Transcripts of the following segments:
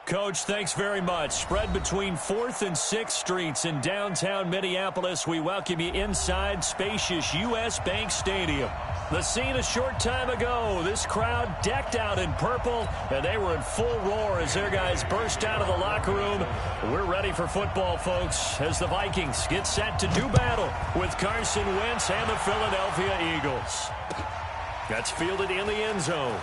Coach, thanks very much. Spread between 4th and 6th Streets in downtown Minneapolis. We welcome you inside spacious U.S. Bank Stadium. The scene a short time ago. This crowd decked out in purple, and they were in full roar as their guys burst out of the locker room. We're ready for football, folks, as the Vikings get set to do battle with Carson Wentz and the Philadelphia Eagles. That's fielded in the end zone.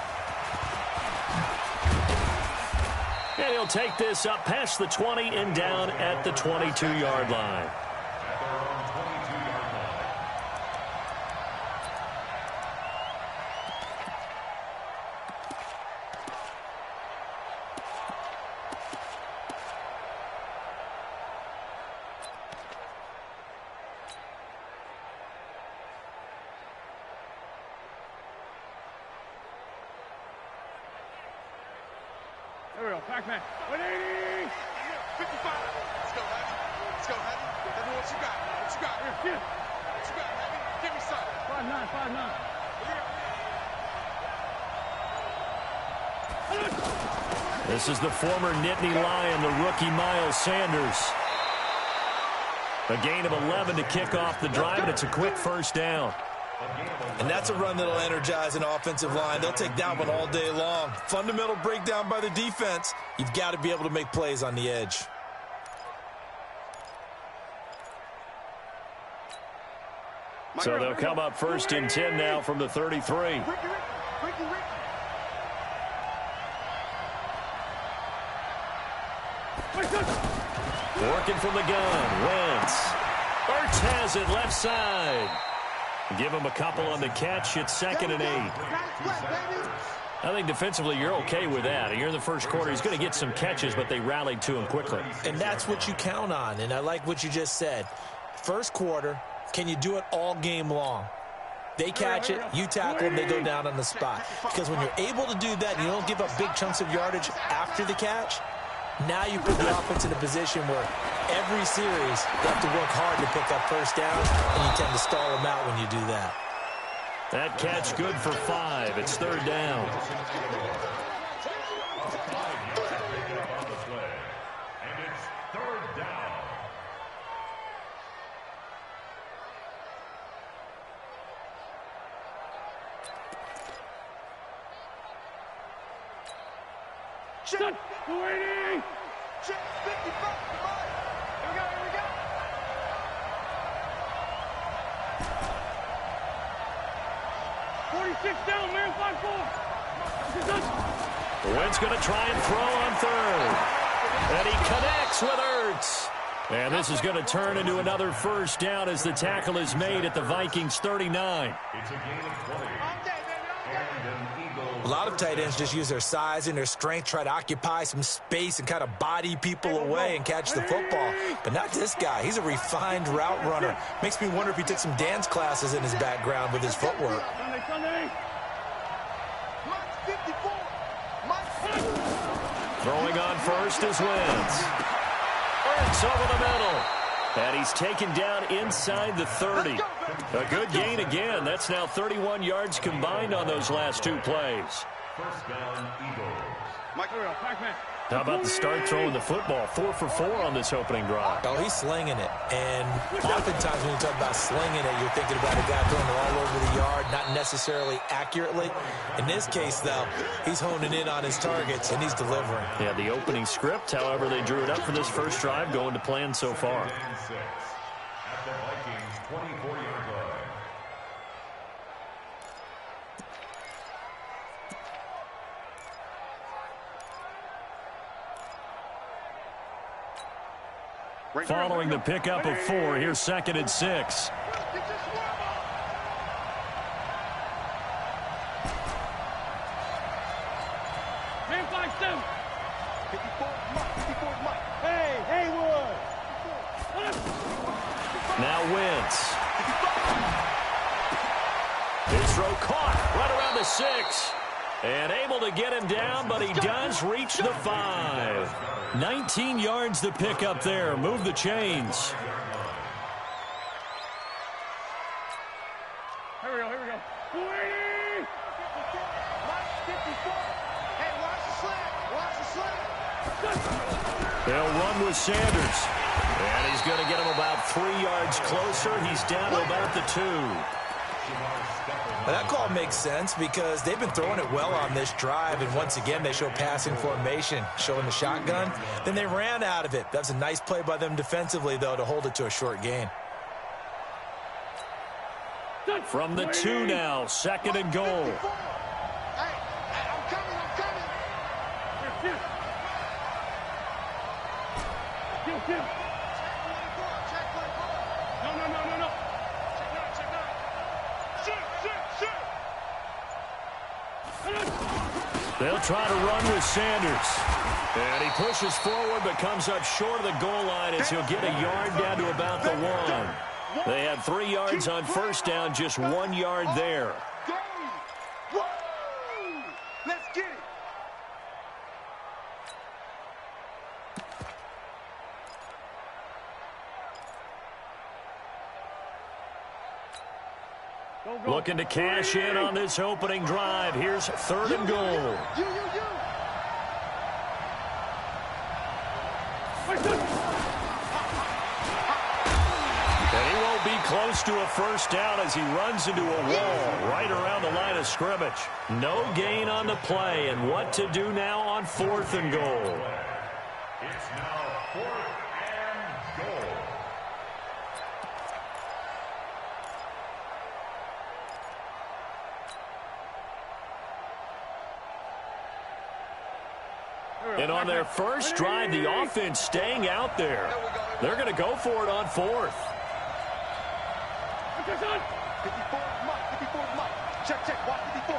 And he'll take this up past the 20 and down at the 22-yard line. There we go, Pac-Man. 180! 55. Let's go, Heavy. Let's go, Heavy. Tell me what you got. What you got? Here, here. What you got, Heavy? Give me something. 5'9", 5'9". This is the former Nittany Lion, the rookie Miles Sanders. A gain of 11 to kick off the drive, and it's a quick first down. And that's a run that'll energize an offensive line. They'll take that one all day long. Fundamental breakdown by the defense. You've got to be able to make plays on the edge. So they'll come up 1st and 10 now from the 33. Working from the gun. Wentz. Ertz has it left side. Give him a couple on the catch. It's 2nd and 8. I think defensively you're okay with that. You're in the first quarter. He's going to get some catches, but they rallied to him quickly. And that's what you count on, and I like what you just said. First quarter, can you do it all game long? They catch it, you tackle them, they go down on the spot. Because when you're able to do that and you don't give up big chunks of yardage after the catch, now you put the offense in a position where every series they have to work hard to pick up first down, and you tend to stall them out when you do that. That catch good for 5. It's 3rd down. And it's 3rd down. Check. 280. Check. 55. Come on. Here we go. Here we go. Down, man. 5-4. Wentz going to try and throw on 3rd. And he connects with Ertz. And this is going to turn into another first down as the tackle is made at the Vikings 39. It's a gain of 20. And an Eagle. A lot of tight ends just use their size and their strength, try to occupy some space and kind of body people away and catch the football. But not this guy. He's a refined route runner. Makes me wonder if he took some dance classes in his background with his footwork. Throwing on first is Wentz. Ertz over the middle. And he's taken down inside the 30. A good gain again. That's now 31 yards combined on those last 2 plays. First down, Eagles. How about the start throwing the football? 4 for 4 on this opening drive. Oh, he's slinging it. And oftentimes when you talk about slinging it, you're thinking about a guy throwing it all over the yard, not necessarily accurately. In this case, though, he's honing in on his targets, and he's delivering. Yeah, the opening script, however, they drew it up for this first drive, going to plan so far. At the Vikings' 24-yard line. Following the pickup of 4, here's 2nd and 6. Man 5-7. 54 Mike. Hey, Haywood. Now Wentz. His throw caught right around the 6. And able to get him down, but he does reach the 5. 19 yards to pick up there. Move the chains. Here we go. 280. 54. Hey, watch the slant. They'll run with Sanders. And he's going to get him about 3 yards closer. He's down to about the 2. Now, that call makes sense because they've been throwing it well on this drive, and once again they show passing formation, showing the shotgun. Then they ran out of it. That's a nice play by them defensively, though, to hold it to a short gain. From the 2 now, 2nd and goal. I'm coming. No. They'll try to run with Sanders. And he pushes forward but comes up short of the goal line as he'll get a yard down to about the 1. They had 3 yards on first down, just 1 yard there. Let's get it. Looking to cash in on this opening drive. Here's 3rd and goal. And he won't be close to a first down as he runs into a wall right around the line of scrimmage. No gain on the play, and what to do now on 4th and goal. It's now 4th and goal. And on their first drive, the offense staying out there. They're going to go for it on 4th. 54 Mike. Check. Watch 54.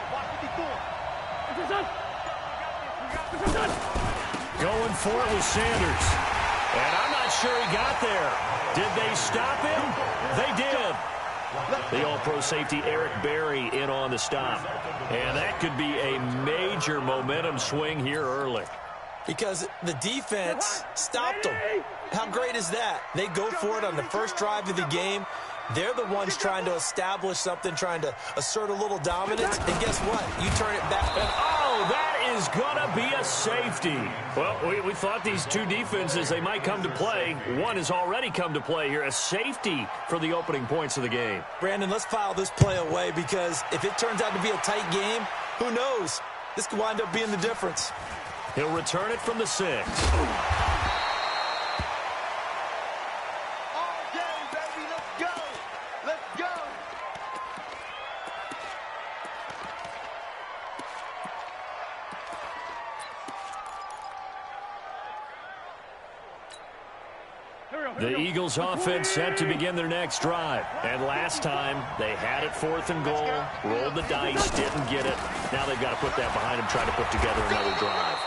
Going for it with Sanders. And I'm not sure he got there. Did they stop him? They did. The All-Pro safety Eric Berry in on the stop. And that could be a major momentum swing here early. Because the defense stopped them. How great is that? They go for it on the first drive of the game. They're the ones trying to establish something, trying to assert a little dominance. And guess what? You turn it back. Oh, that is going to be a safety. Well, we thought these two defenses, they might come to play. One has already come to play here. A safety for the opening points of the game. Brandon, let's file this play away because if it turns out to be a tight game, who knows? This could wind up being the difference. He'll return it from the 6. The Eagles offense set to begin their next drive. And last time, they had it 4th and goal, rolled the dice, didn't get it. Now they've got to put that behind them, try to put together another drive.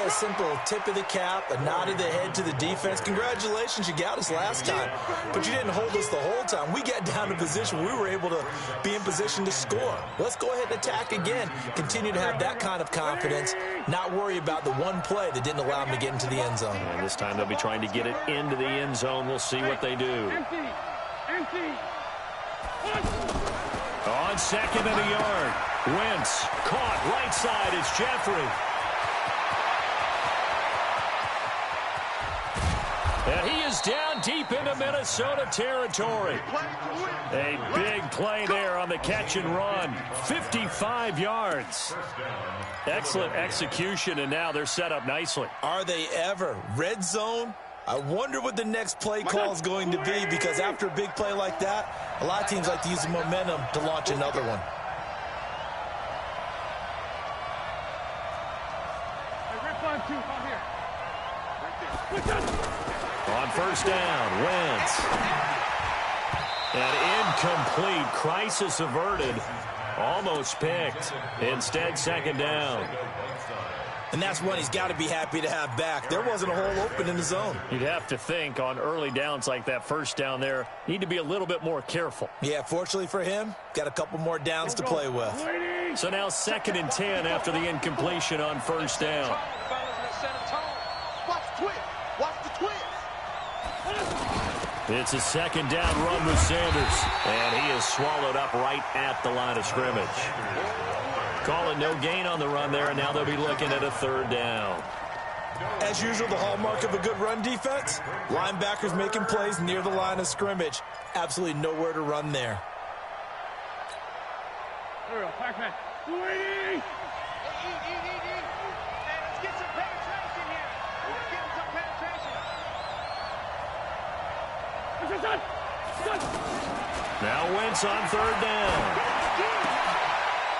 A simple tip of the cap, a nod of the head to the defense. Congratulations, you got us last time. But you didn't hold us the whole time. We got down to position. We were able to be in position to score. Let's go ahead and attack again. Continue to have that kind of confidence. Not worry about the one play that didn't allow them to get into the end zone. And this time they'll be trying to get it into the end zone. We'll see what they do. On 2nd and a yard. Wentz caught right side. It's Jeffrey. And he is down deep into Minnesota territory. A big play there on the catch and run. 55 yards. Excellent execution, and now they're set up nicely. Are they ever? Red zone? I wonder what the next play call is going to be, because after a big play like that, a lot of teams like to use the momentum to launch another one. On first down, Wentz. And incomplete. Crisis averted. Almost picked. Instead, 2nd down. And that's one he's got to be happy to have back. There wasn't a hole open in the zone. You'd have to think on early downs like that first down there, need to be a little bit more careful. Yeah, fortunately for him, got a couple more downs to play with. So now 2nd and 10 after the incompletion on first down. Watch the twist. Watch the twist. It's a 2nd down run with Sanders. And he is swallowed up right at the line of scrimmage. Call it no gain on the run there, and now they'll be looking at a 3rd down. As usual, the hallmark of a good run defense, linebackers making plays near the line of scrimmage. Absolutely nowhere to run there. There we go, Pac-Man. Let's get some penetration here. Let's get some penetration. Now Wentz on third down.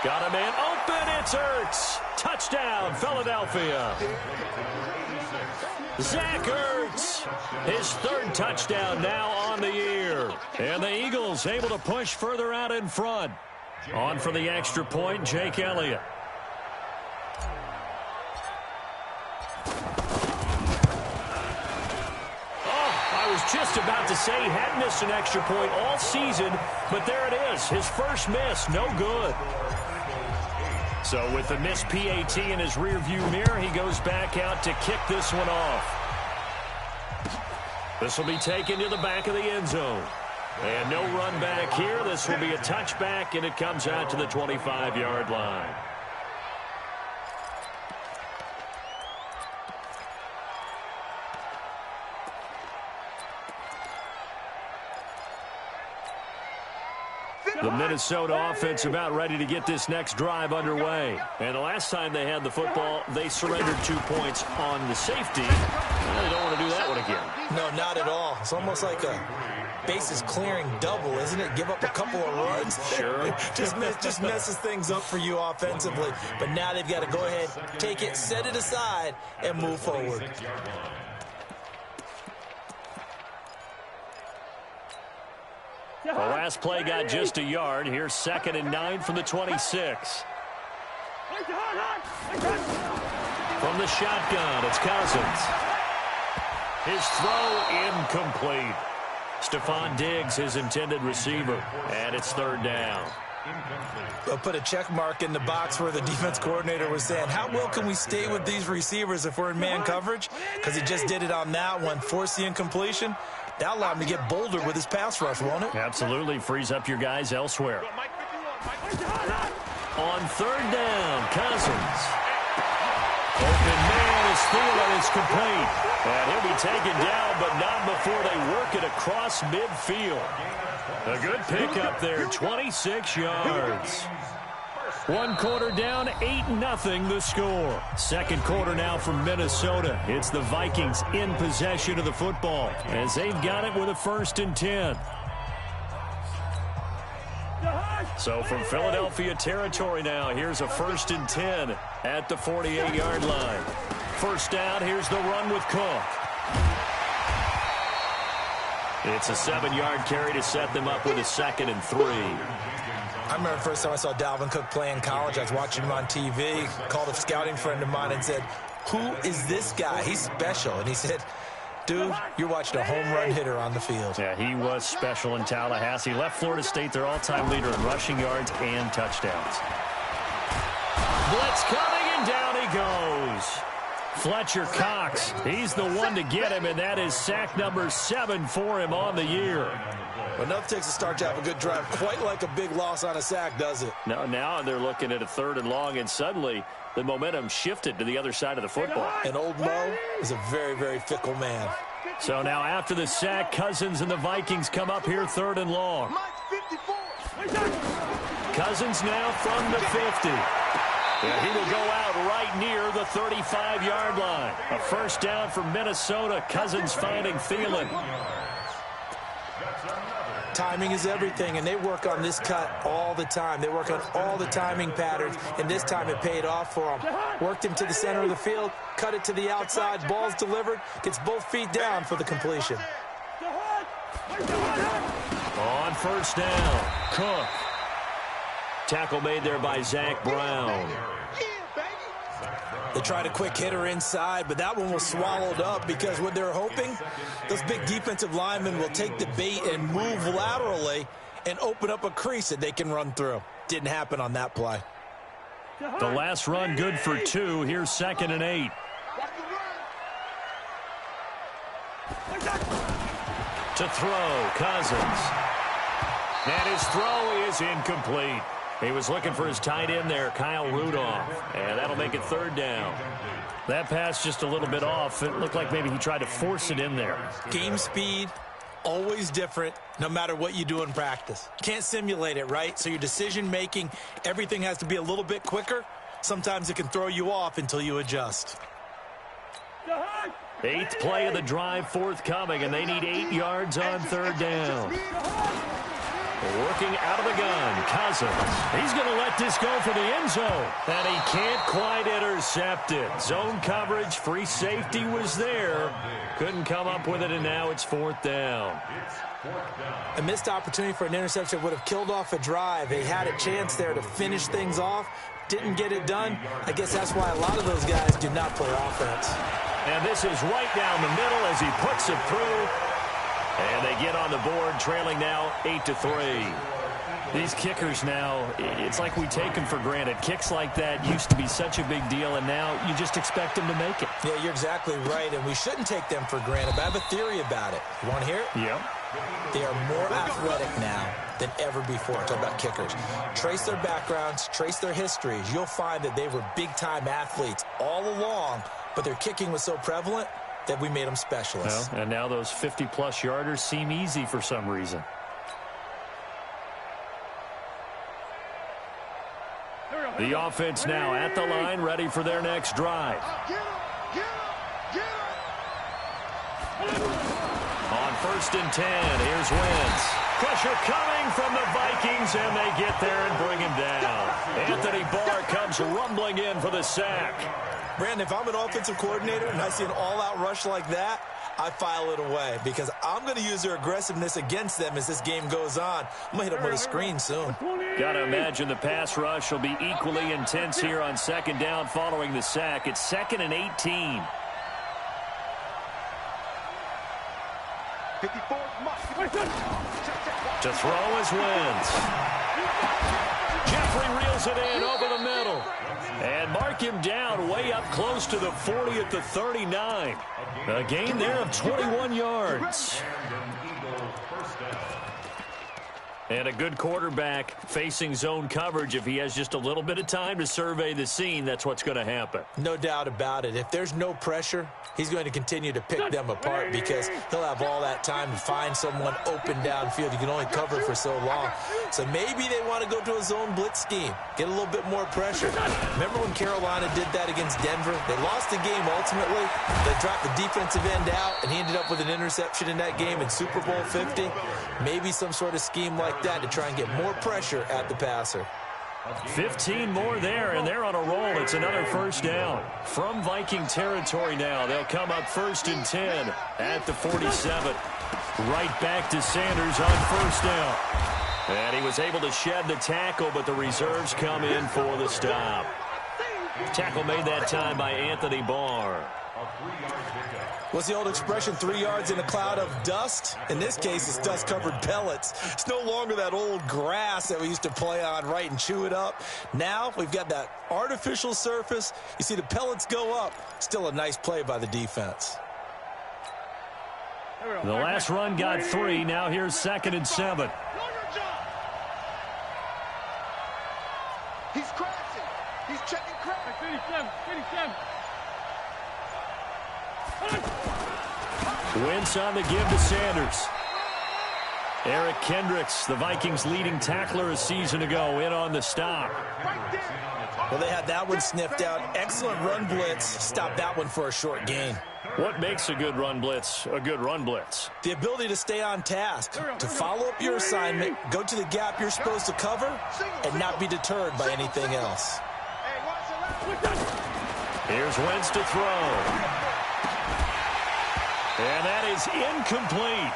Got a man open. It's Ertz. Touchdown, Philadelphia. Zach Ertz, his third touchdown now on the year. And the Eagles able to push further out in front. On for the extra point, Jake Elliott. Just about to say he had missed an extra point all season, but there it is. His first miss, no good. So with the missed PAT in his rearview mirror, he goes back out to kick this one off. This will be taken to the back of the end zone. And no run back here. This will be a touchback, and it comes out to the 25-yard line. The Minnesota offense about ready to get this next drive underway. And the last time they had the football, they surrendered 2 points on the safety. Well, they don't want to do that one again. No, not at all. It's almost like a bases clearing double, isn't it? Give up a couple of runs. Sure. just messes things up for you offensively. But now they've got to go ahead, take it, set it aside, and move forward. The last play got just a yard. Here's 2nd and 9 from the 26. From the shotgun, it's Cousins. His throw incomplete. Stephon Diggs, his intended receiver. And it's 3rd down. They'll put a check mark in the box where the defense coordinator was saying, how well can we stay with these receivers if we're in man coverage? Because he just did it on that one, forced the incompletion. That'll allow him to get bolder with his pass rush, won't it? Absolutely. Frees up your guys elsewhere. On 3rd down, Cousins. Open man is Thielen. It's complete. And he'll be taken down, but not before they work it across midfield. A good pickup there, 26 yards. 1 quarter down, 8-0 the score. 2nd quarter now from Minnesota. It's the Vikings in possession of the football as they've got it with a 1st and 10. So from Philadelphia territory now, here's a 1st and 10 at the 48-yard line. 1st down, here's the run with Cook. It's a 7-yard carry to set them up with a 2nd and 3. I remember the first time I saw Dalvin Cook play in college. I was watching him on TV, called a scouting friend of mine and said, who is this guy? He's special. And he said, dude, you're watching a home run hitter on the field. Yeah, he was special in Tallahassee. Left Florida State their all-time leader in rushing yards and touchdowns. Blitz coming, and down he goes. Fletcher Cox, he's the one to get him, and that is sack number 7 for him on the year. But enough takes a start to have a good drive. Quite like a big loss on a sack, does it? Now they're looking at a 3rd and long, and suddenly the momentum shifted to the other side of the football. And old Mo is a very, very fickle man. So now after the sack, Cousins and the Vikings come up here 3rd and long. Cousins now from the 50. And he will go out right near the 35-yard line. A 1st down for Minnesota. Cousins finding Thielen. Timing is everything, and they work on this cut all the time. They work on all the timing patterns, and this time it paid off for them. Worked him to the center of the field, cut it to the outside, ball's delivered, gets both feet down for the completion. On 1st down, Cook. Tackle made there by Zach Brown. They tried a quick hitter inside, but that one was swallowed up because what they're hoping, those big defensive linemen will take the bait and move laterally and open up a crease that they can run through. Didn't happen on that play. The last run good for 2. Here's 2nd and 8. To throw, Cousins. And his throw is incomplete. He was looking for his tight end there, Kyle Rudolph. And that'll make it 3rd down. That pass just a little bit off. It looked like maybe he tried to force it in there. Game speed, always different, no matter what you do in practice. Can't simulate it, right? So your decision-making, everything has to be a little bit quicker. Sometimes it can throw you off until you adjust. 8th play of the drive forthcoming, and they need 8 yards on 3rd down. Working out of the gun, Cousins. He's going to let this go for the end zone. And he can't quite intercept it. Zone coverage, free safety was there. Couldn't come up with it, and now it's 4th down. A missed opportunity for an interception would have killed off a drive. They had a chance there to finish things off. Didn't get it done. I guess that's why a lot of those guys do not play offense. And this is right down the middle as he puts it through. And they get on the board, trailing now 8-3. These kickers now, it's like we take them for granted. Kicks like that used to be such a big deal, and now you just expect them to make it. Yeah, you're exactly right, and we shouldn't take them for granted. But I have a theory about it. You want to hear it? Yep. They are more athletic now than ever before. Talk about kickers. Trace their backgrounds, trace their histories. You'll find that they were big-time athletes all along, but their kicking was so prevalent that we made them specialists. Well, and now those 50-plus yarders seem easy for some reason. The offense now at the line, ready for their next drive. On 1st and 10, here's Wentz. Pressure coming from the Vikings, and they get there and bring him down. Anthony Barr comes rumbling in for the sack. Brandon, if I'm an offensive coordinator and I see an all-out rush like that, I file it away because I'm going to use their aggressiveness against them as this game goes on. I'm going to hit them with a screen soon. Got to imagine the pass rush will be equally intense here on 2nd down following the sack. It's 2nd and 18. 54. To throw is Wentz. Jeffrey reels it in over the middle. And mark him down way up close to the 40 at the 39. A gain there of 21 yards. And a good quarterback facing zone coverage. If he has just a little bit of time to survey the scene, that's what's going to happen. No doubt about it. If there's no pressure, he's going to continue to pick them apart because he'll have all that time to find someone open downfield. You can only cover for so long. So maybe they want to go to a zone blitz scheme, get a little bit more pressure. Remember when Carolina did that against Denver? They lost the game ultimately. They dropped the defensive end out, and he ended up with an interception in that game in Super Bowl 50. Maybe some sort of scheme like that to try and get more pressure at the passer. 15 more there, and they're on a roll. It's another 1st down. From Viking territory now, they'll come up 1st and 10 at the 47. Right back to Sanders on 1st down. And he was able to shed the tackle, but the reserves come in for the stop. Tackle made that time by Anthony Barr. What's the old expression, 3 yards in a cloud of dust? In this case, it's dust-covered pellets. It's no longer that old grass that we used to play on, right, and chew it up. Now we've got that artificial surface. You see the pellets go up. Still a nice play by the defense. The last run got 3. Now here's 2nd and 7. He's crashing. He's checking crash. 57. Wentz on the give to Sanders. Eric Kendricks, the Vikings' leading tackler a season ago, in on the stop. Well, they had that one sniffed out. Excellent run blitz. Stopped that one for a short gain. What makes a good run blitz a good run blitz? The ability to stay on task, to follow up your assignment, go to the gap you're supposed to cover, and not be deterred by anything else. Here's Wentz to throw. And that is incomplete.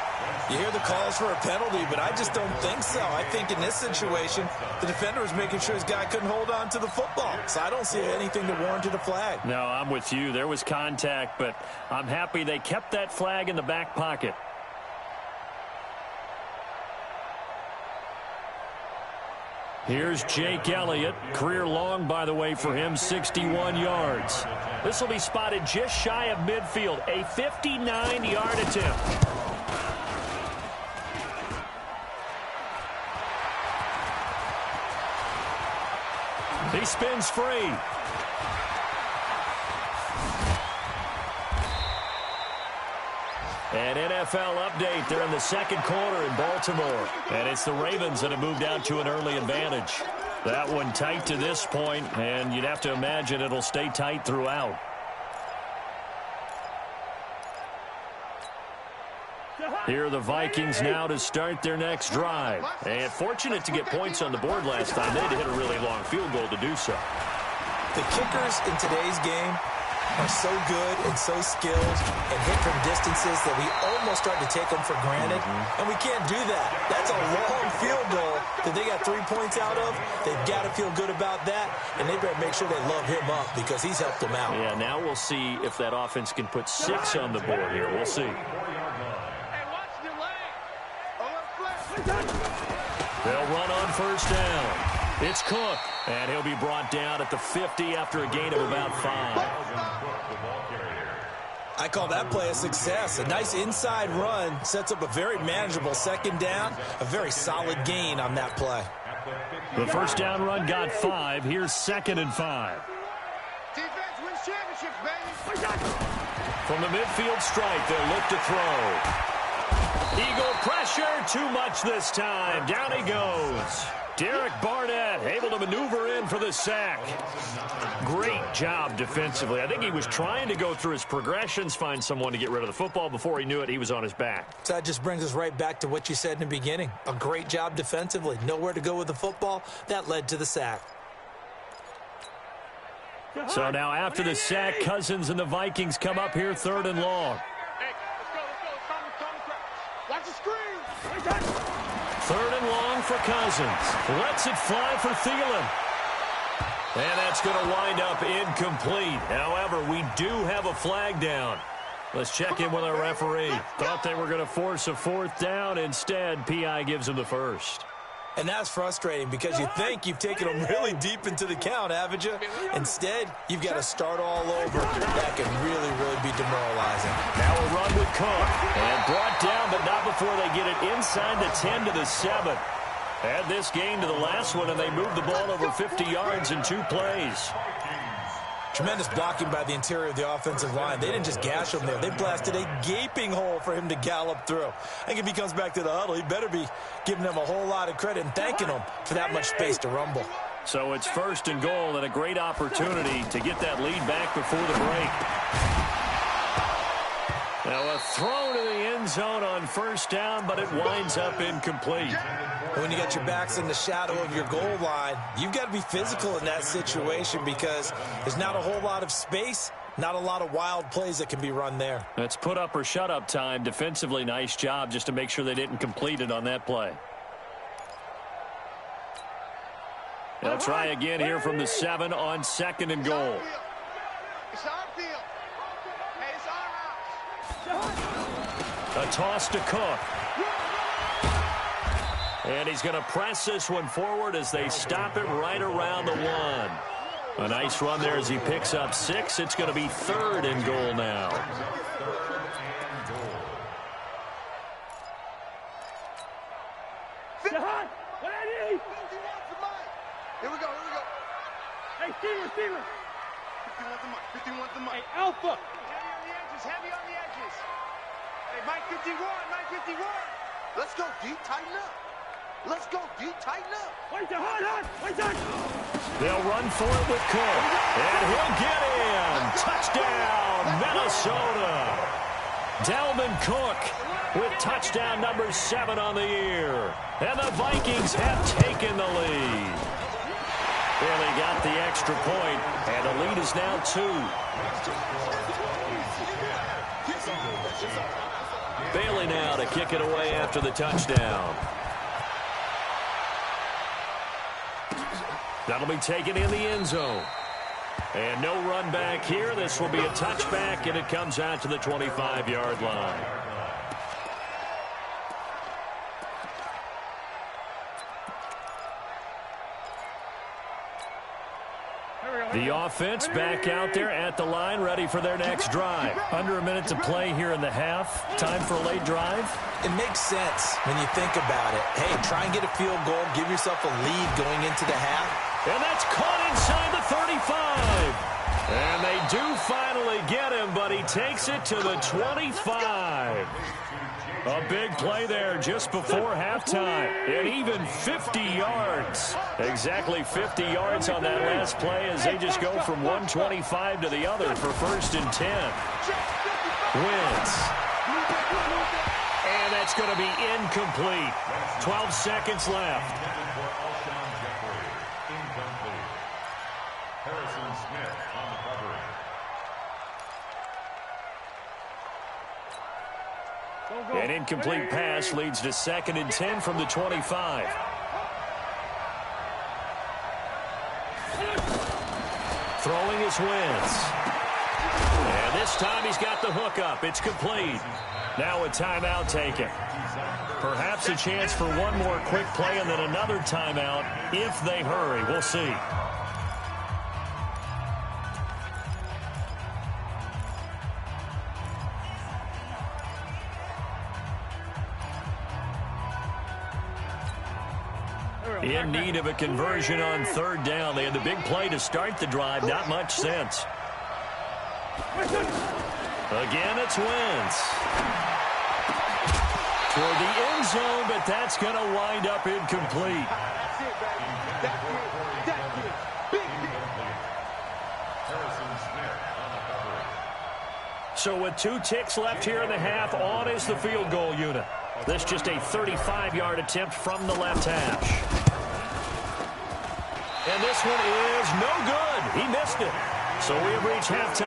You hear the calls for a penalty, but I just don't think so. I think in this situation, the defender was making sure his guy couldn't hold on to the football. So I don't see anything that warranted a flag. No, I'm with you. There was contact, but I'm happy they kept that flag in the back pocket. Here's Jake Elliott. Career long, by the way, for him, 61 yards. This will be spotted just shy of midfield. A 59-yard attempt. He spins free. An NFL update. They're in the second quarter in Baltimore. And it's the Ravens that have moved out to an early advantage. That one tight to this point, and you'd have to imagine it'll stay tight throughout. Here are the Vikings now to start their next drive. And fortunate to get points on the board last time. They had to hit a really long field goal to do so. The kickers in today's game are so good and so skilled and hit from distances that we almost start to take them for granted. And we can't do that. That's a long field goal that they got 3 points out of. They've got to feel good about that, and they better make sure they love him up because he's helped them out. Yeah, now we'll see if that offense can put 6 on the board here. We'll see. They'll run on first down. It's Cook, and he'll be brought down at the 50 after a gain of about 5. I call that play a success. A nice inside run sets up a very manageable second down, a very solid gain on that play. The first down run got 5. Here's 2nd and 5. Defense wins championships, baby. From the midfield stripe, they'll look to throw. Eagle pressure, too much this time. Down he goes. Derek Barnett able to maneuver in for the sack. Great job defensively. I think he was trying to go through his progressions, find someone to get rid of the football. Before he knew it, he was on his back. So that just brings us right back to what you said in the beginning. A great job defensively. Nowhere to go with the football. That led to the sack. So now after the sack, Cousins and the Vikings come up here 3rd and long. Watch the screen. 3rd and long for Cousins. Lets it fly for Thielen. And that's going to wind up incomplete. However, we do have a flag down. Let's check in with our referee. Thought they were going to force a 4th down. Instead, PI gives them the first. And that's frustrating because you think you've taken them really deep into the count, haven't you? Instead, you've got to start all over. That can really, really be demoralizing. Now a run with Cook. And brought down, but not before they get it inside the 10 to the 7. Add this game to the last one, and they moved the ball over 50 yards in 2 plays. Tremendous blocking by the interior of the offensive line. They didn't just gash him there. They blasted a gaping hole for him to gallop through. I think if he comes back to the huddle, he better be giving them a whole lot of credit and thanking them for that much space to rumble. So it's 1st and goal and a great opportunity to get that lead back before the break. Now a throw to the end zone on 1st down, but it winds up incomplete. When you got your backs in the shadow of your goal line, you've got to be physical in that situation because there's not a whole lot of space, not a lot of wild plays that can be run there. That's put up or shut up time. Defensively, nice job just to make sure they didn't complete it on that play. They'll try again here from the 7 on 2nd and goal. It's our field. Hey, it's our house. A toss to Cook. And he's going to press this one forward as they stop it right around the 1. A nice run there as he picks up 6. It's going to be 3rd and goal now. Here we go. Hey, Steeler. 51 to Mike. Hey, Alpha. Heavy on the edges. Hey, Mike 51. Let's go deep, tighten up. Wait, hard. They'll run for it with Cook. And he'll get in. Touchdown, Minnesota. Dalvin Cook with touchdown number 7 on the year. And the Vikings have taken the lead. Barely got the extra point, and the lead is now 2. Bailey now to kick it away after the touchdown. That'll be taken in the end zone. And no run back here. This will be a touchback, and it comes out to the 25-yard line. The offense back out there at the line, ready for their next drive. Under a minute to play here in the half. Time for a late drive. It makes sense when you think about it. Hey, try and get a field goal, give yourself a lead going into the half. And that's caught inside the 35. And they do finally get him, but but he takes it to the 25. A big play there just before halftime, and even 50 yards. Exactly 50 yards on that last play as they just go from 125 to the other for 1st and 10. Wins. And that's going to be incomplete. 12 seconds left. An incomplete pass leads to 2nd and 10 from the 25. Throwing his Wentz. And this time he's got the hook up. It's complete. Now a timeout taken. Perhaps a chance for one more quick play and then another timeout if they hurry. We'll see. In need of a conversion on 3rd down. They had the big play to start the drive. Not much sense. Again, it's Wentz. Toward the end zone, but that's going to wind up incomplete. So with 2 ticks left here in the half, on is the field goal unit. This just a 35-yard attempt from the left hash. And this one is no good. He missed it. So we have reached halftime.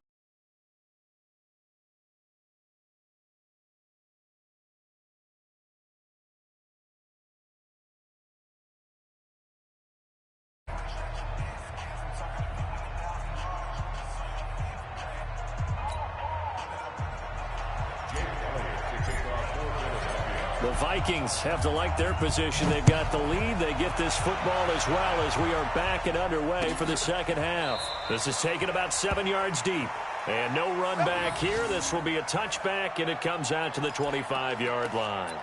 The Vikings have to like their position. They've got the lead. They get this football as well as we are back and underway for the second half. This is taken about 7 yards deep. And no run back here. This will be a touchback, and it comes out to the 25-yard line.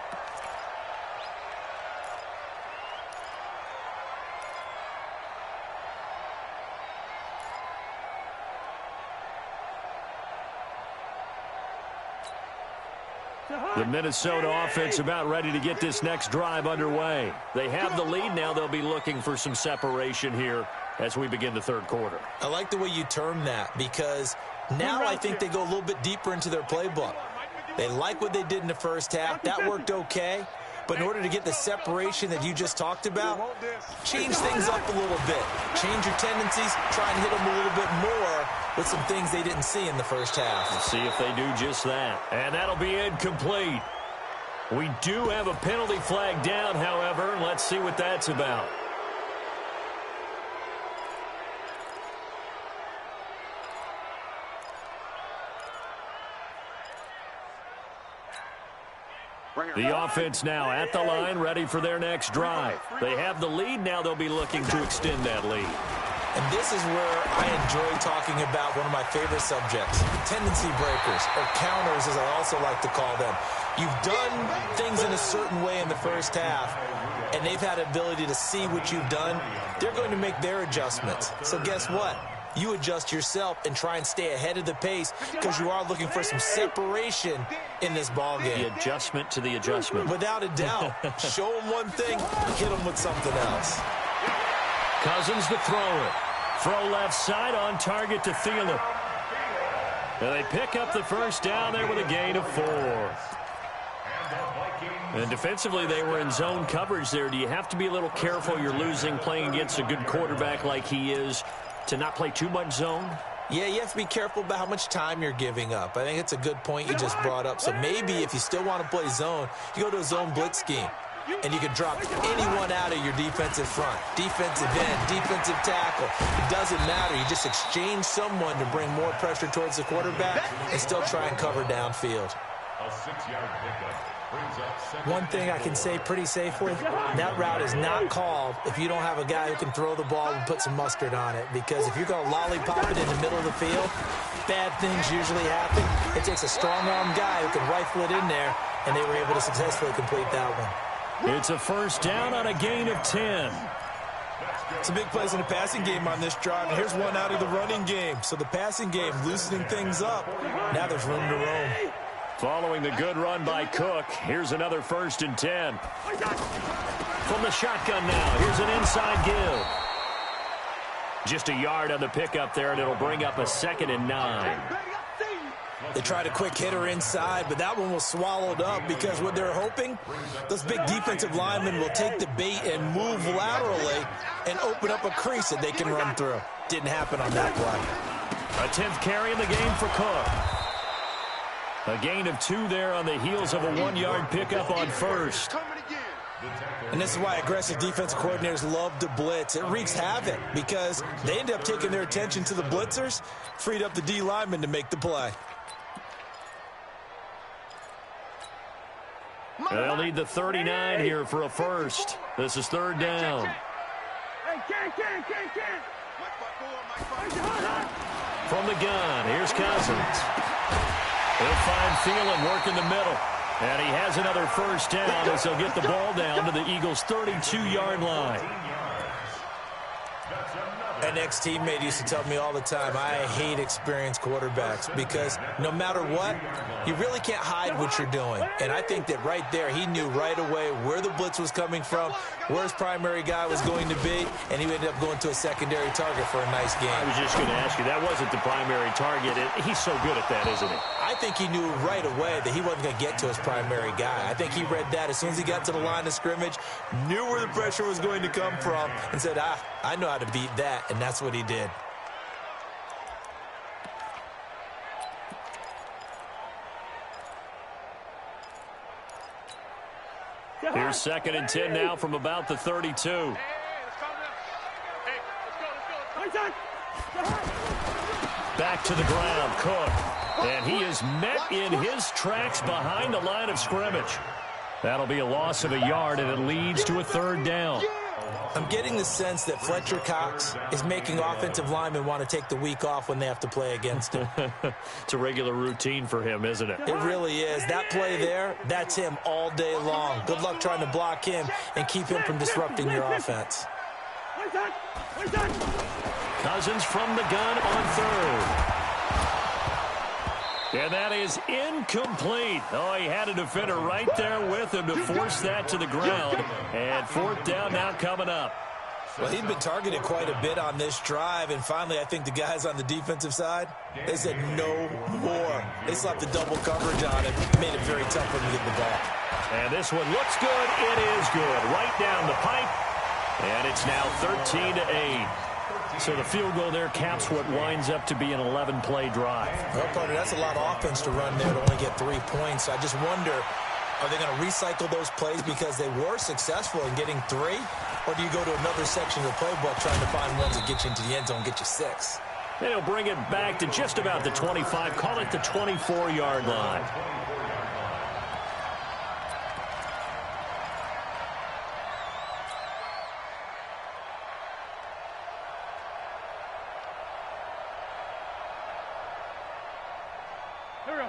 The Minnesota offense about ready to get this next drive underway. They have the lead now. They'll be looking for some separation here as we begin the 3rd quarter. I like the way you term that because now I think they go a little bit deeper into their playbook. They like what they did in the first half. That worked okay. But in order to get the separation that you just talked about, change things up a little bit. Change your tendencies. Try and hit them a little bit more with some things they didn't see in the first half. Let's see if they do just that. And that'll be incomplete. We do have a penalty flag down, however, and let's see what that's about. The offense now at the line, ready for their next drive. They have the lead. Now they'll be looking to extend that lead. And this is where I enjoy talking about one of my favorite subjects, tendency breakers, or counters as I also like to call them. You've done things in a certain way in the first half, and they've had the ability to see what you've done. They're going to make their adjustments. So guess what? You adjust yourself and try and stay ahead of the pace because you are looking for some separation in this ballgame. The adjustment to the adjustment. Without a doubt. Show them one thing, hit them with something else. Cousins to throw it. Throw left side on target to Thielen. And they pick up the first down there with a gain of 4. And defensively, they were in zone coverage there. Do you have to be a little careful? You're losing playing against a good quarterback like he is to not play too much zone? Yeah, you have to be careful about how much time you're giving up. I think it's a good point you just brought up. So maybe if you still want to play zone, you go to a zone blitz scheme. And you can drop anyone out of your defensive front. Defensive end, defensive tackle. It doesn't matter. You just exchange someone to bring more pressure towards the quarterback and still try and cover downfield. A 6-yard pickup. One thing I can say pretty safely, that route is not called if you don't have a guy who can throw the ball and put some mustard on it. Because if you're going to lollipop it in the middle of the field, bad things usually happen. It takes a strong-arm guy who can rifle it in there, and they were able to successfully complete that one. It's a first down on a gain of 10. Some big plays in the passing game on this drive, and here's one out of the running game. So the passing game loosening things up. Now there's room to roam. Following the good run by Cook, here's another 1st and 10. From the shotgun now, here's an inside give. Just a yard on the pickup there, and it'll bring up a 2nd and 9. They tried a quick hitter inside, but that one was swallowed up because what they're hoping, those big defensive linemen will take the bait and move laterally and open up a crease that they can run through. Didn't happen on that play. A 10th carry in the game for Cook. A gain of 2 there on the heels of a 1-yard pickup on 1st. And this is why aggressive defensive coordinators love to blitz. It wreaks havoc because they end up taking their attention to the blitzers, freed up the D lineman to make the play. They'll need the 39 here for a 1st. This is 3rd down. From the gun, here's Cousins. He'll find Thielen working the middle. And he has another 1st down as he'll get the ball down to the Eagles' 32-yard line. An ex-teammate used to tell me all the time, I hate experienced quarterbacks because no matter what, you really can't hide what you're doing. And I think that right there, he knew right away where the blitz was coming from, where his primary guy was going to be, and he ended up going to a secondary target for a nice game. I was just going to ask you, that wasn't the primary target. He's so good at that, isn't he? I think he knew right away that he wasn't going to get to his primary guy. I think he read that as soon as he got to the line of scrimmage, knew where the pressure was going to come from, and said, I know how to beat that, and that's what he did. Here's 2nd and 10 now from about the 32. Back to the ground, Cook. And he is met in his tracks behind the line of scrimmage. That'll be a loss of a yard, and it leads to a 3rd down. I'm getting the sense that Fletcher Cox is making offensive linemen want to take the week off when they have to play against him. It's a regular routine for him, isn't it? It really is. That play there, that's him all day long. Good luck trying to block him and keep him from disrupting your offense. Cousins from the gun on 3rd. And that is incomplete. Oh, he had a defender right there with him to force that to the ground. And 4th down now coming up. Well, he'd been targeted quite a bit on this drive, and finally I think the guys on the defensive side, they said no more. They slapped the double coverage on him, made it very tough for him to get the ball. And this one looks good. It is good. Right down the pipe. And it's now 13-8. So the field goal there caps what winds up to be an 11-play drive. Well, partner, that's a lot of offense to run there to only get 3 points. I just wonder, are they going to recycle those plays because they were successful in getting 3? Or do you go to another section of the playbook trying to find ones that get you into the end zone and get you 6? And he'll bring it back to just about the 25. Call it the 24-yard line.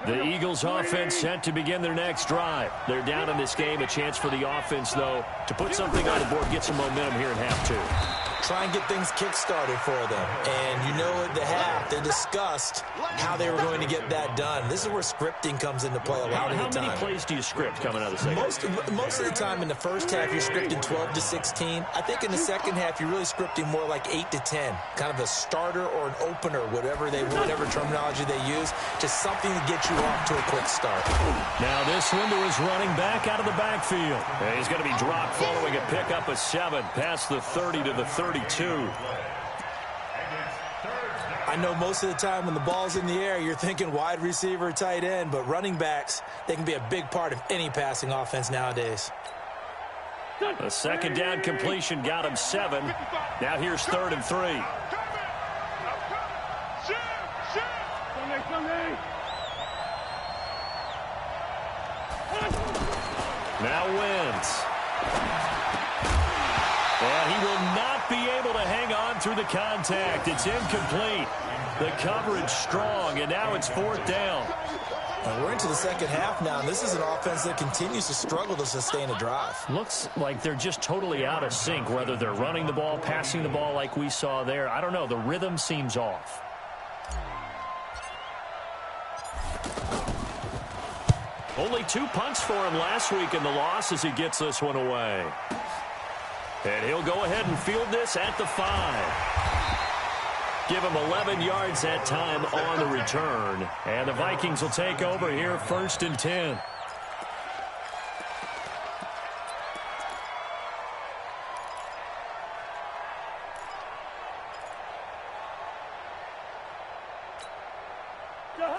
The Eagles offense set to begin their next drive. They're down in this game. A chance for the offense, though, to put something on the board, get some momentum here in half 2. Try and get things kick-started for them. And you know at the half, they discussed how they were going to get that done. This is where scripting comes into play a lot of the time. How many plays do you script coming out of the second? Most of the time in the first half, you're scripting 12 to 16. I think in the second half, you're really scripting more like 8 to 10. Kind of a starter or an opener, whatever terminology they use. Just something to get you off to a quick start. Now this one to his running back out of the backfield. And he's going to be dropped following a pickup of 7 past the 30 to the 32. I know most of the time when the ball's in the air, you're thinking wide receiver, tight end, but running backs, they can be a big part of any passing offense nowadays. A 2nd down completion got him 7. Now here's 3rd and 3. Now wins. And he will not be able to hang on through the contact. It's incomplete. The coverage strong, and now it's 4th down. And we're into the second half now, and this is an offense that continues to struggle to sustain a drive. Looks like they're just totally out of sync, whether they're running the ball, passing the ball like we saw there. I don't know. The rhythm seems off. Only 2 punts for him last week in the loss as he gets this one away. And he'll go ahead and field this at the 5. Give him 11 yards that time on the return. And the Vikings will take over here 1st and 10.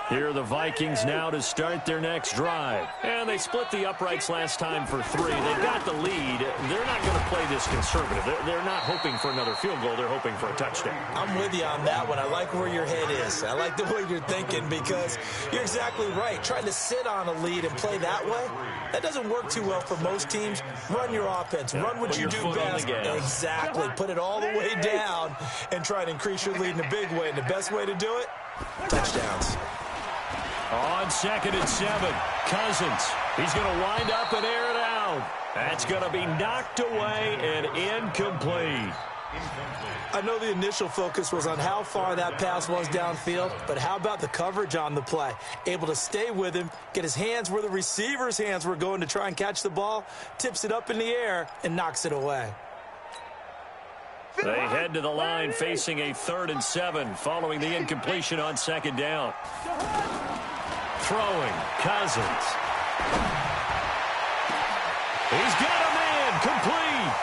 Here are the Vikings now to start their next drive. And they split the uprights last time for 3. They've got the lead. They're not going to play this conservative. They're not hoping for another field goal. They're hoping for a touchdown. I'm with you on that one. I like where your head is. I like the way you're thinking because you're exactly right. Trying to sit on a lead and play that way, that doesn't work too well for most teams. Run your offense. Run what you do best. Exactly. Put it all the way down and try to increase your lead in a big way. And the best way to do it, touchdowns. On 2nd and 7, Cousins. He's going to wind up and air it out. That's going to be knocked away and incomplete. I know the initial focus was on how far that pass was downfield, but how about the coverage on the play? Able to stay with him, get his hands where the receiver's hands were going to try and catch the ball, tips it up in the air, and knocks it away. They head to the line facing a 3rd and 7 following the incompletion on 2nd down. Throwing, Cousins. He's got a man, complete.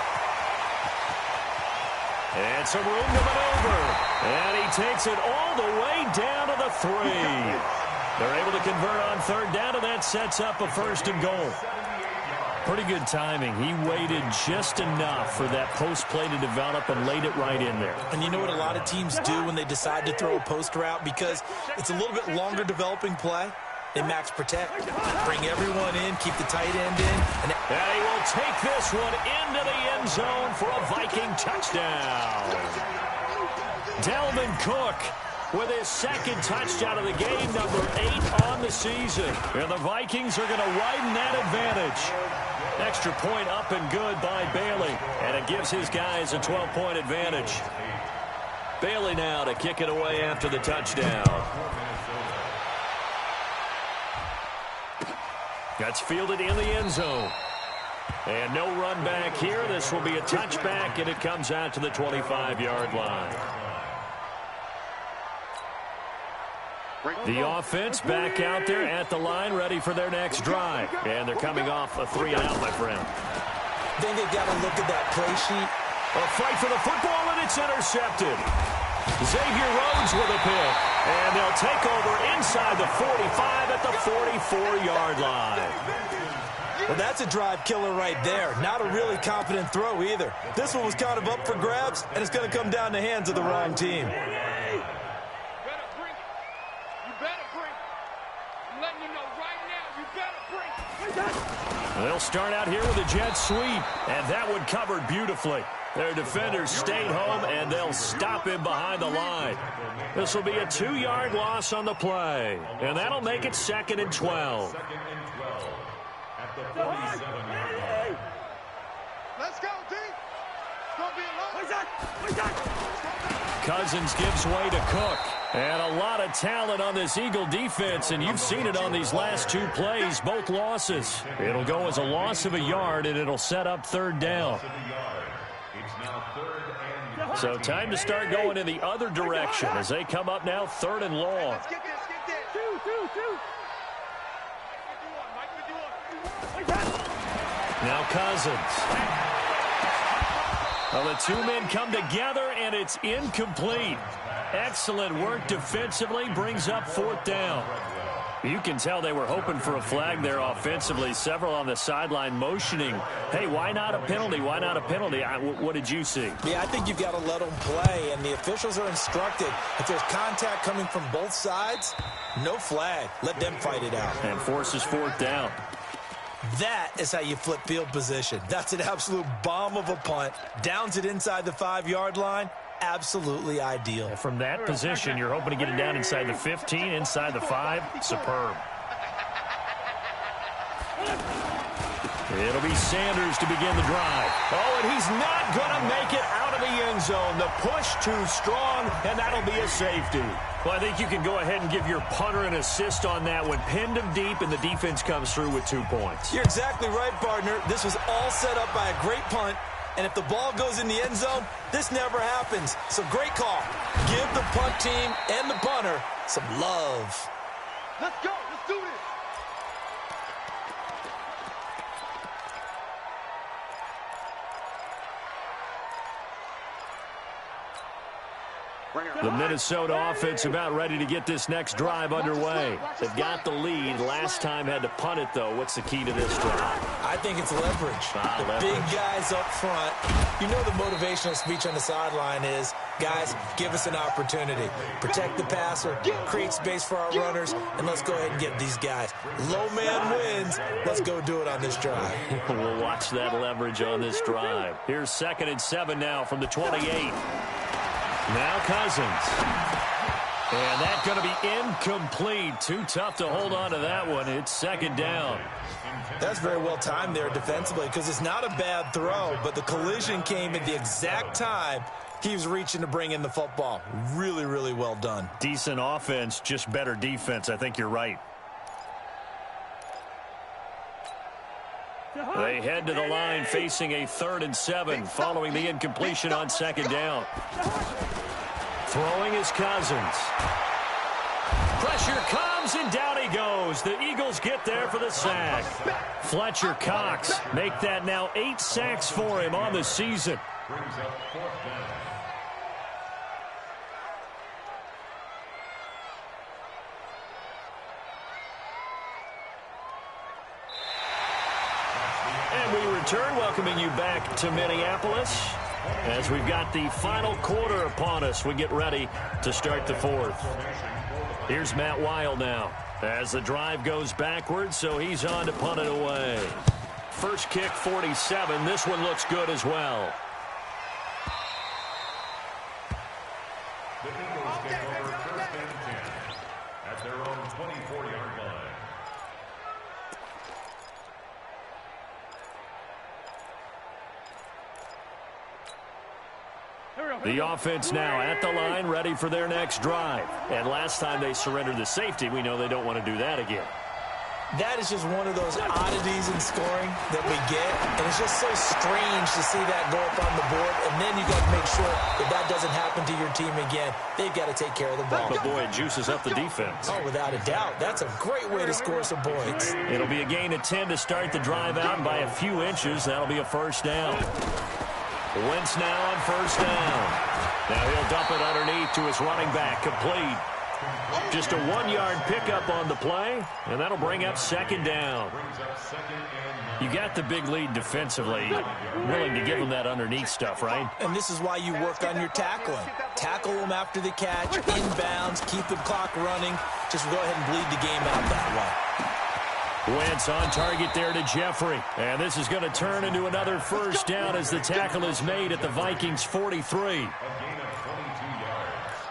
And some room to maneuver. And he takes it all the way down to the 3. They're able to convert on 3rd down, and that sets up a 1st and goal. Pretty good timing. He waited just enough for that post play to develop and laid it right in there. And you know what a lot of teams do when they decide to throw a post route? Because it's a little bit longer developing play. They max protect, bring everyone in, keep the tight end in. And he will take this one into the end zone for a Viking touchdown. Dalvin Cook with his 2nd touchdown of the game, number 8 on the season. And the Vikings are going to widen that advantage. Extra point up and good by Bailey. And it gives his guys a 12-point advantage. Bailey now to kick it away after the touchdown. That's fielded in the end zone. And no run back here. This will be a touchback, and it comes out to the 25-yard line. The offense back out there at the line, ready for their next drive. And they're coming off a 3-and-out, my friend. I think they've got to look at that play sheet. A fight for the football, and it's intercepted. Xavier Rhodes with a pick. And they'll take over inside the 45 at the 44-yard line. Well, that's a drive killer right there. Not a really confident throw either. This one was kind of up for grabs, and it's going to come down the hands of the wrong team. They'll start out here with a jet sweep, and that one covered beautifully. Their defenders stayed home, and they'll stop him behind the line. This will be a 2-yard loss on the play, and that'll make it 2nd and 12. At the 47-yard line. Let's go, D. It's going to be a long. Cousins gives way to Cook. And a lot of talent on this Eagle defense, and you've seen it on these last 2 plays, both losses. It'll go as a loss of a yard, and it'll set up 3rd down. So time to start going in the other direction as they come up now 3rd and long. Let's get this, get this. Two. Now Cousins. Well, the 2 men come together, and it's incomplete. Excellent work defensively, brings up 4th down. You can tell they were hoping for a flag there offensively. Several on the sideline motioning, hey, why not a penalty? Why not a penalty? What did you see? Yeah, I think you've got to let them play, and the officials are instructed. If there's contact coming from both sides, no flag. Let them fight it out. And forces 4th down. That is how you flip field position. That's an absolute bomb of a punt. Downs it inside the 5-yard line. Absolutely ideal. From that position, you're hoping to get it down inside the 15, inside the 5. Superb. It'll be Sanders to begin the drive. Oh, and he's not going to make it out of the end zone. The push too strong, and that'll be a safety. Well, I think you can go ahead and give your punter an assist on that one. Pinned him deep, and the defense comes through with 2 points. You're exactly right, partner. This was all set up by a great punt, and if the ball goes in the end zone, this never happens. So great call. Give the punt team and the punter some love. Let's go. Let's do this. The Minnesota offense about ready to get this next drive underway. They've got the lead. Last time had to punt it, though. What's the key to this drive? I think it's leverage. The big guys up front. You know the motivational speech on the sideline is, guys, give us an opportunity. Protect the passer, create space for our runners, and let's go ahead and get these guys. Low man wins. Let's go do it on this drive. We'll watch that leverage on this drive. Here's 2nd and 7 now from the 28. Now Cousins. And that's going to be incomplete. Too tough to hold on to that one. It's 2nd down. That's very well timed there defensively because it's not a bad throw, but the collision came at the exact time he was reaching to bring in the football. Really, really well done. Decent offense, just better defense. I think you're right. They head to the line facing a 3rd and 7 following the incompletion on 2nd down. Throwing is Cousins. Pressure comes, and down he goes. The Eagles get there for the sack. Fletcher Cox make that now 8 sacks for him on the season. Brings up 4th down. And we return, welcoming you back to Minneapolis as we've got the final quarter upon us. We get ready to start the 4th. Here's Matt Weil now as the drive goes backwards, so he's on to punt it away. First kick, 47. This one looks good as well. The Eagles take over 1st and 10 at their own 24-yard line. The offense now at the line, ready for their next drive. And last time they surrendered the safety, we know they don't want to do that again. That is just one of those oddities in scoring that we get, and it's just so strange to see that go up on the board, and then you got to make sure that that doesn't happen to your team again. They've got to take care of the ball. But boy, it juices up the defense. Oh, without a doubt. That's a great way to score some points. It'll be a gain of 10 to start the drive out by a few inches. That'll be a 1st down. Wentz now on 1st down. Now he'll dump it underneath to his running back, complete. Just a 1-yard pickup on the play, and that'll bring up 2nd down. You got the big lead defensively, willing to give them that underneath stuff, right? And this is why you work on your tackling. Tackle them after the catch, inbounds, keep the clock running. Just go ahead and bleed the game out that way. Wentz on target there to Jeffrey. And this is going to turn into another 1st down as the tackle is made at the Vikings 43.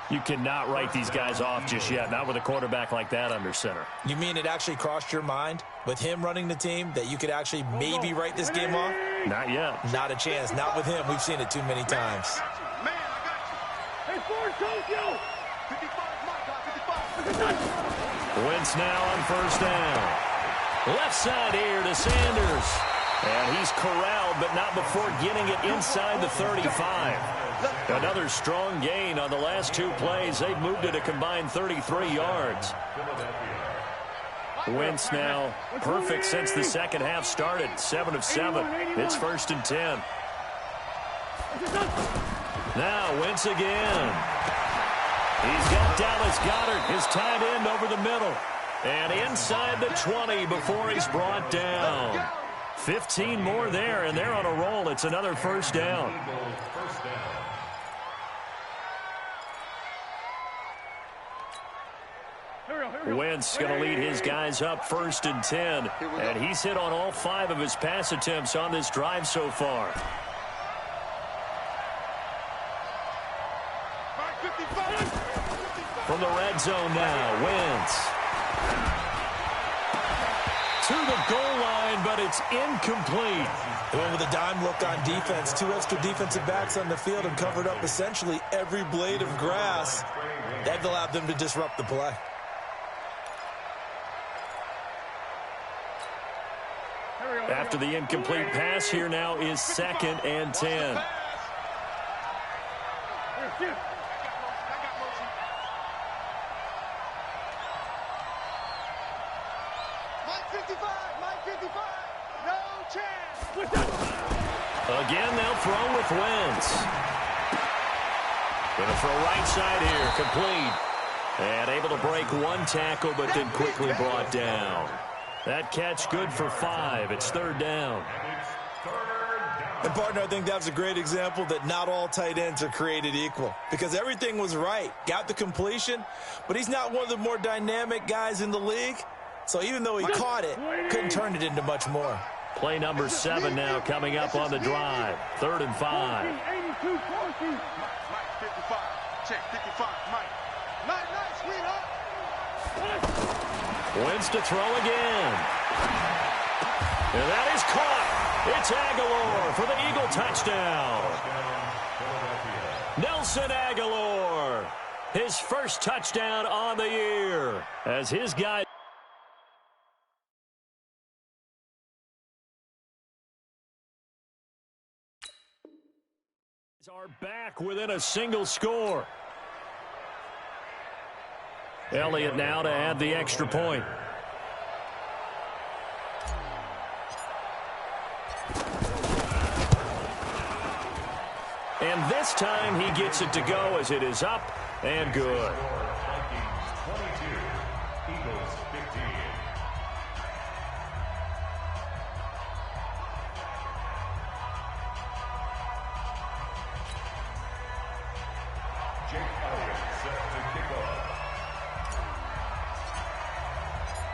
You cannot write these guys off just yet, not with a quarterback like that under center. You mean it actually crossed your mind with him running the team that you could actually maybe write this game off? Not yet. Not a chance. Not with him. We've seen it too many times. Man, I got you. Hey, Ford, Tokyo. 55, my God, 55. Wentz now on 1st down. Left side here to Sanders. And he's corralled, but not before getting it inside the 35. Another strong gain on the last 2 plays. They've moved it a combined 33 yards. Wentz now perfect since the 2nd half started. 7 of 7. It's 1st and 10. Now Wentz again. He's got Dallas Goedert, his tight end, over the middle. And inside the 20 before he's brought down. 15 more there, and they're on a roll. It's another 1st down. Wentz going to lead his guys up 1st and 10. And he's hit on all 5 of his pass attempts on this drive so far. From the red zone now, Wentz. To the goal line but it's incomplete. They went with a dime look on defense. 2 extra defensive backs on the field and covered up essentially every blade of grass. That allowed them to disrupt the play. After the incomplete pass, here now is 2nd and 10. Again, they'll throw with Wentz. Going to throw right side here, complete. And able to break 1 tackle, but then quickly brought down. That catch good for 5. It's 3rd down. And, partner, I think that was a great example that not all tight ends are created equal. Because everything was right. Got the completion, but he's not one of the more dynamic guys in the league. So even though he caught it, couldn't turn it into much more. Play number 7 now coming up on the drive. 3rd and 5. Mike, 55. Check, 55. Mike. Nice, sweetheart. Wentz to throw again. And that is caught. It's Aguilar for the Eagle touchdown. Nelson Aguilar, his first touchdown on the year as his guy are back within a single score. Elliott now to add the extra point. And this time he gets it to go as it is up and good.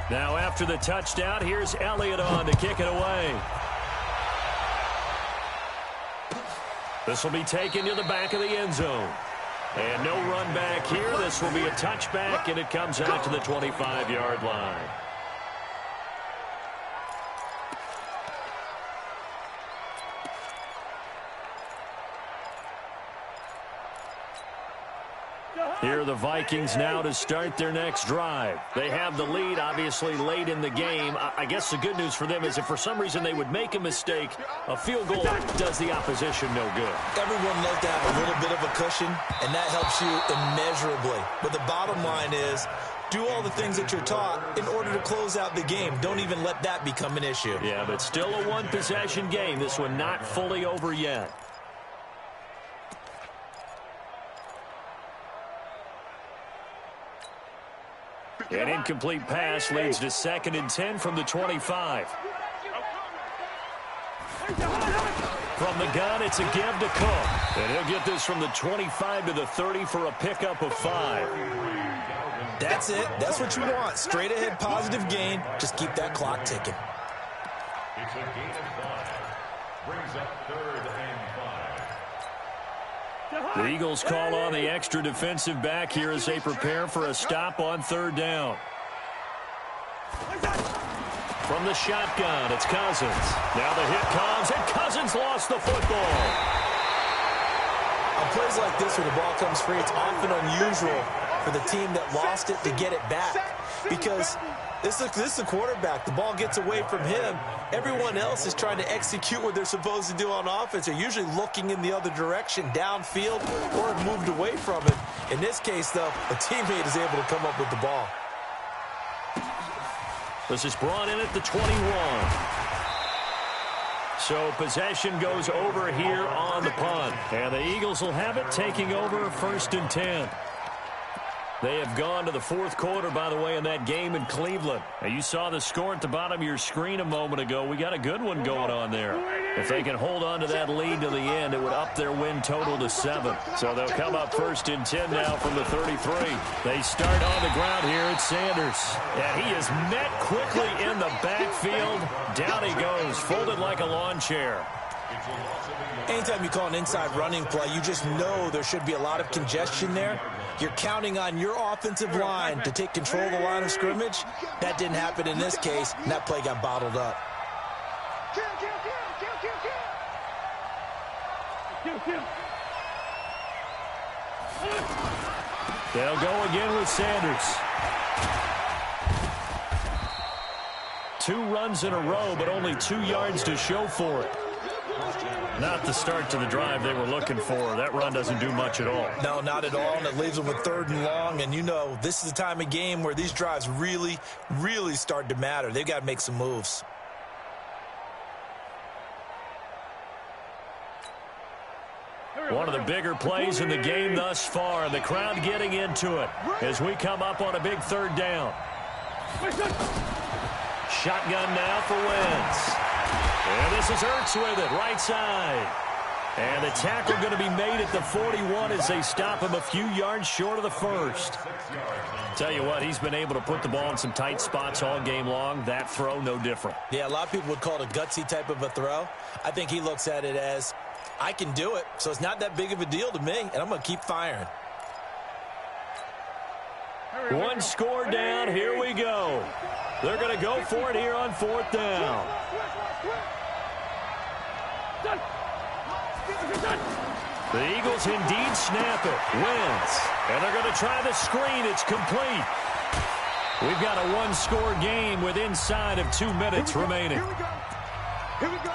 Now after the touchdown, here's Elliott on to kick it away. This will be taken to the back of the end zone. And no run back here. This will be a touchback, and it comes out to the 25-yard line. Here are the Vikings now to start their next drive. They have the lead, obviously, late in the game. I guess the good news for them is if for some reason they would make a mistake, a field goal does the opposition no good. Everyone loves to have a little bit of a cushion, and that helps you immeasurably. But the bottom line is, do all the things that you're taught in order to close out the game. Don't even let that become an issue. Yeah, but still a one-possession game. This one not fully over yet. An incomplete pass leads to 2nd and 10 from the 25. From the gun, it's a give to Cook. And he'll get this from the 25 to the 30 for a pickup of 5. That's it. That's what you want. Straight ahead, positive gain. Just keep that clock ticking. It's a gain of 5. Brings up 3rd and 5. The Eagles call on the extra defensive back here as they prepare for a stop on 3rd down. From the shotgun, it's Cousins. Now the hit comes, and Cousins lost the football. On plays like this where the ball comes free, it's often unusual for the team that lost it to get it back. Because this is the quarterback. The ball gets away from him. Everyone else is trying to execute what they're supposed to do on offense. They're usually looking in the other direction, downfield, or have moved away from it. In this case, though, a teammate is able to come up with the ball. This is brought in at the 21. So possession goes over here on the punt. And the Eagles will have it, taking over 1st and 10. They have gone to the 4th quarter, by the way, in that game in Cleveland. Now, you saw the score at the bottom of your screen a moment ago. We got a good one going on there. If they can hold on to that lead to the end, it would up their win total to 7. So they'll come up 1st and 10 now from the 33. They start on the ground here at Sanders. And he is met quickly in the backfield. Down he goes, folded like a lawn chair. Anytime you call an inside running play, you just know there should be a lot of congestion there. You're counting on your offensive line to take control of the line of scrimmage. That didn't happen in this case, and that play got bottled up. Kill. They'll go again with Sanders. 2 runs in a row, but only 2 yards to show for it. Not the start to the drive they were looking for. That run doesn't do much at all. No, not at all, and it leaves them with 3rd and long. And, you know, this is the time of game where these drives really, really start to matter. They've got to make some moves. One of the bigger plays in the game thus far, and the crowd getting into it as we come up on a big 3rd down. Shotgun now for Wentz. And this is Ertz with it, right side. And the tackle going to be made at the 41 as they stop him a few yards short of the first. Tell you what, he's been able to put the ball in some tight spots all game long. That throw, no different. Yeah, a lot of people would call it a gutsy type of a throw. I think he looks at it as, I can do it, so it's not that big of a deal to me, and I'm going to keep firing. 1 score down, here we go. They're going to go for it here on 4th down. The Eagles indeed snap it. Wentz. And they're going to try the screen. It's complete. We've got a 1-score game with inside of 2 minutes remaining. Here we go.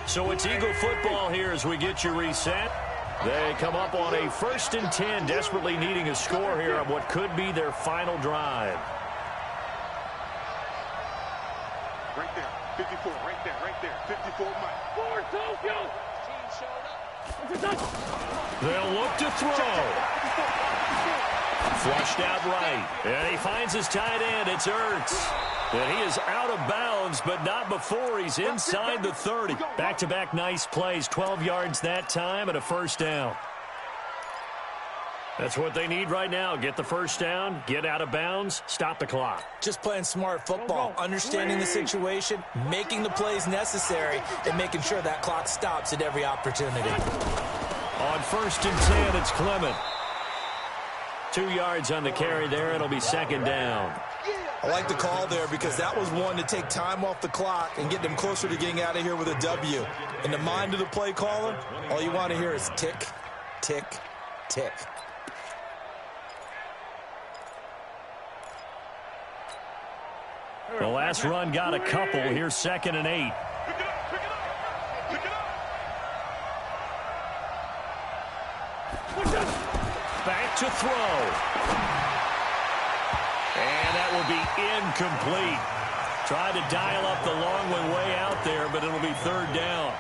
So it's Eagle football here as we get you reset. They come up on a 1st and 10, desperately needing a score here on what could be their final drive. Right there, 54, right there, 54, Mike. Forward, Tokyo. They'll look to throw. Flushed out right. And he finds his tight end. It's Ertz. And he is out of bounds, but not before he's inside the 30. Back-to-back nice plays, 12 yards that time and a 1st down. That's what they need right now. Get the 1st down, get out of bounds, stop the clock. Just playing smart football, understanding the situation, making the plays necessary, and making sure that clock stops at every opportunity. On 1st and 10, it's Clement. 2 yards on the carry there. It'll be 2nd down. I like the call there because that was one to take time off the clock and get them closer to getting out of here with a W. In the mind of the play caller, all you want to hear is tick, tick, tick. The last run got a couple. Here's 2nd and 8. Back to throw. And that will be incomplete. Tried to dial up the long one way out there, but it'll be 3rd down.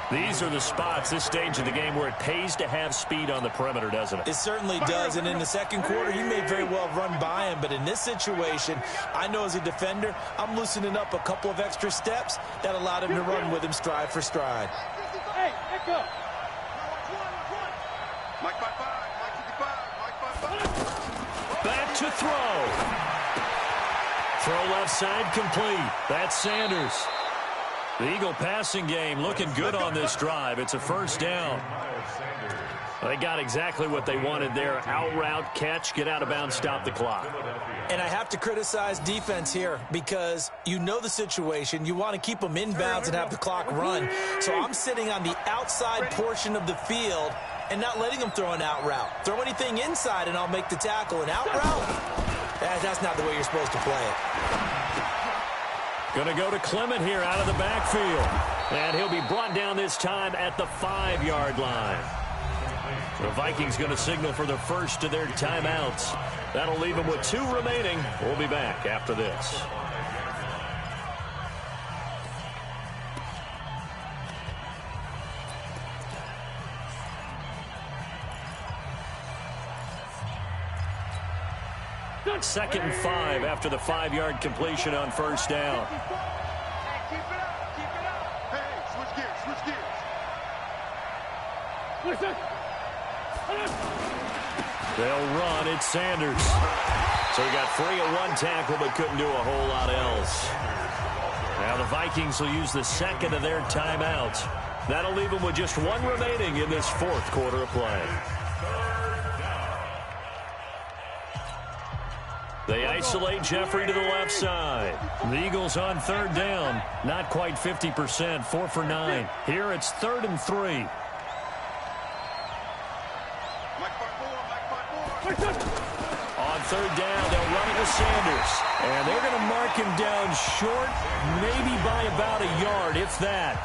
These are the spots, this stage of the game, where it pays to have speed on the perimeter, doesn't it? It certainly does, and in the 2nd quarter, he may very well run by him, but in this situation, I know as a defender, I'm loosening up a couple of extra steps that allowed him to run with him stride for stride. Hey, echo. Mike 5-5, Mike 55, Mike 5-5. Back to throw. Throw left side complete. That's Sanders. The Eagle passing game looking good on this drive. It's a 1st down. They got exactly what they wanted there. Out route, catch, get out of bounds, stop the clock. And I have to criticize defense here because you know the situation. You want to keep them inbounds and have the clock run. So I'm sitting on the outside portion of the field and not letting them throw an out route. Throw anything inside and I'll make the tackle. An out route? That's not the way you're supposed to play it. Going to go to Clement here out of the backfield. And he'll be brought down this time at the 5-yard line. The Vikings going to signal for the first of their timeouts. That'll leave them with 2 remaining. We'll be back after this. Second and 5 after the 5-yard completion on 1st down. Hey, keep it up, keep it up. Hey, switch gears, switch gears. They'll run. It's Sanders. So he got free of 1 tackle but couldn't do a whole lot else. Now the Vikings will use the 2nd of their timeouts. That'll leave them with just 1 remaining in this 4th quarter of play. They isolate Jeffrey to the left side. The Eagles on third down. Not quite 50%, 4 for 9. Here it's 3rd and 3. On third down, they'll run it with Sanders. And they're going to mark him down short, maybe by about a yard, if that.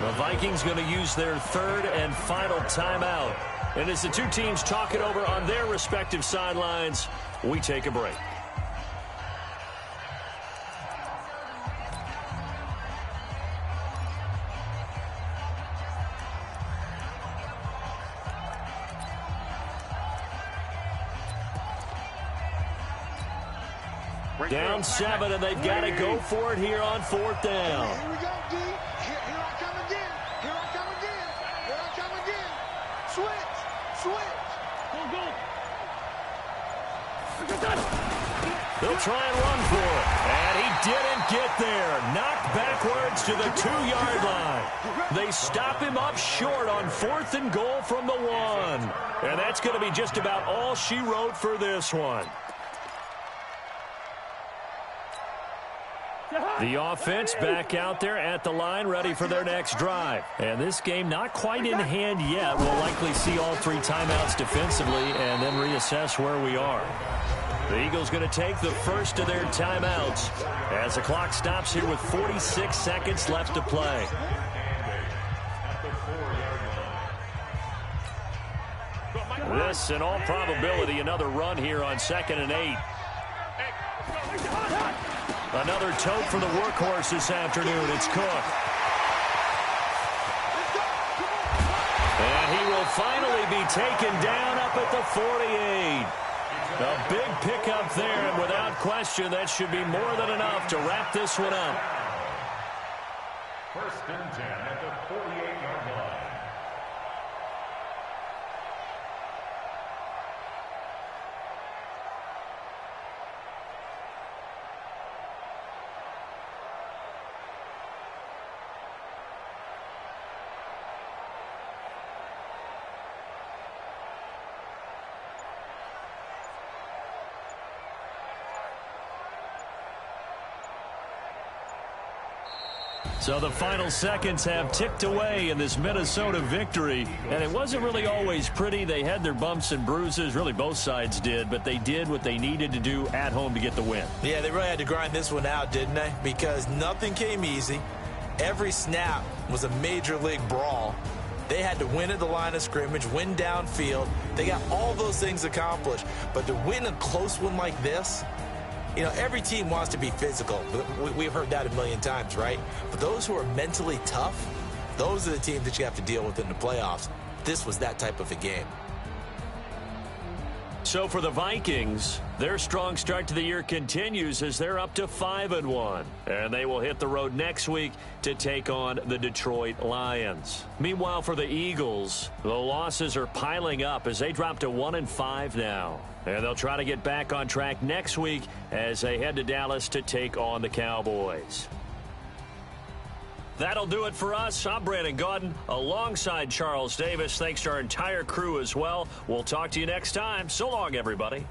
The Vikings going to use their 3rd and final timeout. And as the two teams talk it over on their respective sidelines, we take a break. Down 7, and they've got to go for it here on 4th down. Here we go, D. Here I come again. Here I come again. Here I come again. Switch. Switch. They'll try and run for it. And he didn't get there. Knocked backwards to the 2-yard line. They stop him up short on 4th and goal from the 1. And that's going to be just about all she wrote for this one. The offense back out there at the line, ready for their next drive. And this game not quite in hand yet. We'll likely see all 3 timeouts defensively and then reassess where we are. The Eagles going to take the first of their timeouts as the clock stops here with 46 seconds left to play. This, in all probability, another run here on 2nd and 8. Another tote for the workhorse this afternoon. It's Cook. And he will finally be taken down up at the 48. A big pickup there, and without question, that should be more than enough to wrap this one up. 1st and 10 at the 48-yard line. So the final seconds have ticked away in this Minnesota victory. And it wasn't really always pretty. They had their bumps and bruises. Really, both sides did. But they did what they needed to do at home to get the win. Yeah, they really had to grind this one out, didn't they? Because nothing came easy. Every snap was a major league brawl. They had to win at the line of scrimmage, win downfield. They got all those things accomplished. But to win a close one like this, you know, every team wants to be physical. We've heard that a million times, right? But those who are mentally tough, those are the teams that you have to deal with in the playoffs. This was that type of a game. So for the Vikings, their strong start to the year continues as they're up to 5-1. And they will hit the road next week to take on the Detroit Lions. Meanwhile, for the Eagles, the losses are piling up as they drop to 1-5 now. And they'll try to get back on track next week as they head to Dallas to take on the Cowboys. That'll do it for us. I'm Brandon Gaudin alongside Charles Davis. Thanks to our entire crew as well. We'll talk to you next time. So long, everybody.